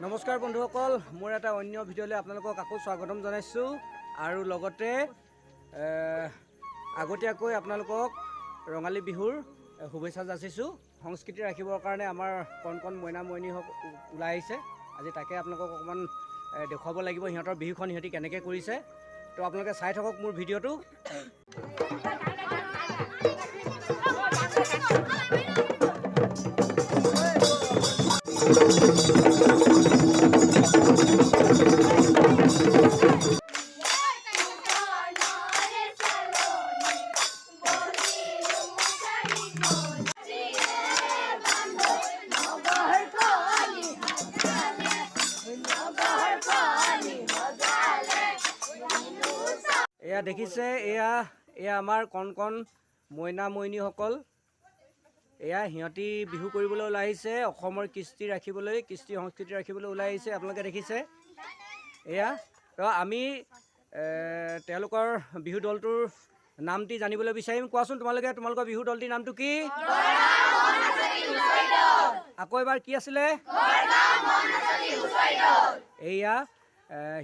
নমস্কাৰ বন্ধুসকল, মোৰ এটা অন্য ভিডিঅ'লৈ আপোনালোকক আকৌ স্বাগতম জনাইছোঁ আৰু লগতে আগতীয়াকৈ আপোনালোকক ৰঙালী বিহুৰ শুভেচ্ছা যাচিছোঁ। সংস্কৃতি ৰাখিবৰ কাৰণে আমাৰ কণ কণ মইনা মইনী ওলাই আহিছে। আজি তাকে আপোনালোকক অকণমান দেখুৱাব লাগিব সিহঁতৰ বিহুখন সিহঁতি কেনেকৈ কৰিছে। তো আপোনালোকে চাই থাকক মোৰ ভিডিঅ'টো। এয়া দেখিছে, এয়া আমাৰ কণ কণ মইনা মইনীসকল। এয়া সিহঁতি বিহু কৰিবলৈ ওলাই আহিছে, অসমৰ কৃষ্টি সংস্কৃতি ৰাখিবলৈ ওলাই আহিছে। আপোনালোকে দেখিছে এয়া। তো আমি তেওঁলোকৰ বিহু দলটোৰ নামটি জানিবলৈ বিচাৰিম। কোৱাচোন তোমালোকৰ বিহু দলটিৰ নামটো কি? আকৌ এবাৰ কি আছিলে? এয়া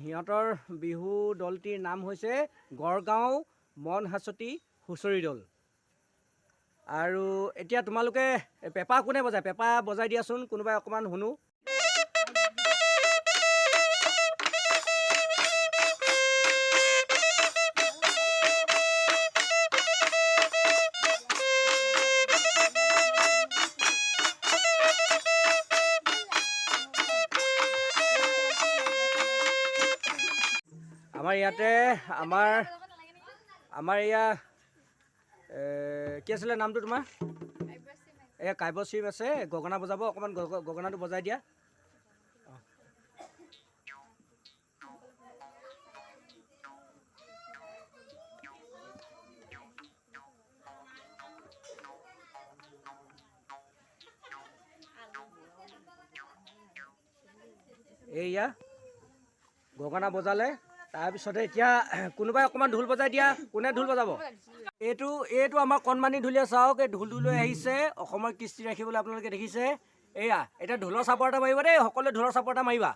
সিহঁতৰ বিহু দলটিৰ নাম হৈছে গড়গাঁও মন হাঁচতি হুঁচৰি দল। আৰু এতিয়া তোমালোকে পেঁপা কোনে বজায়? পেঁপা বজাই দিয়াচোন কোনোবাই, অকণমান শুনো। আমাৰ ইয়াতে আমাৰ এয়া কি আছিলে নামটো তোমাৰ? এয়া কাব্যশ্ৰী আছে, গগনা বজাব। অকণমান গগনাটো বজাই দিয়া। এয়া গগনা বজালে, তাৰপিছতে এতিয়া কোনোবাই অকণমান ঢোল বজাই দিয়া। কোনে ঢোল বজাব? এইটো আমাৰ কণমানি ঢুলীয়া। চাওক, এই ঢোলটো লৈ আহিছে অসমৰ কৃষ্টি ৰাখিবলৈ। আপোনালোকে দেখিছে এয়া। এতিয়া ঢোলৰ চাপৰ এটা মাৰিবা দেই, সকলোৱে ঢোলৰ চাপৰ এটা মাৰিবা।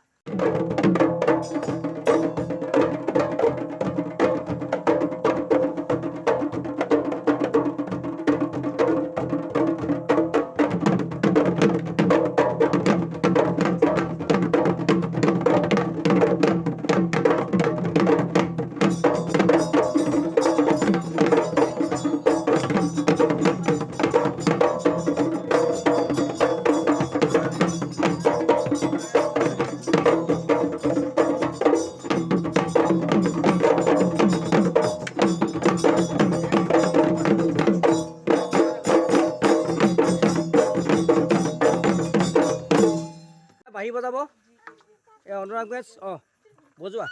বাঁহী বজাব এই অনুৰাগ বেছ। বজোৱা।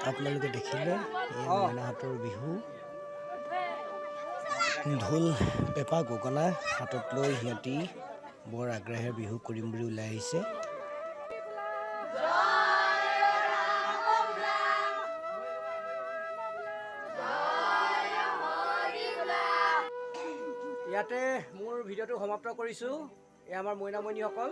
আপোনালোকে দেখিলে এই মইনাহঁতৰ বিহু ঢোল পেঁপা গগনা হাতত লৈ সিহঁতি বৰ আগ্ৰহেৰে বিহু কৰিম বুলি ওলাই আহিছে। ইয়াতে মোৰ ভিডিঅ'টো সমাপ্ত কৰিছোঁ। এয়া আমাৰ মইনা মইনীসকল।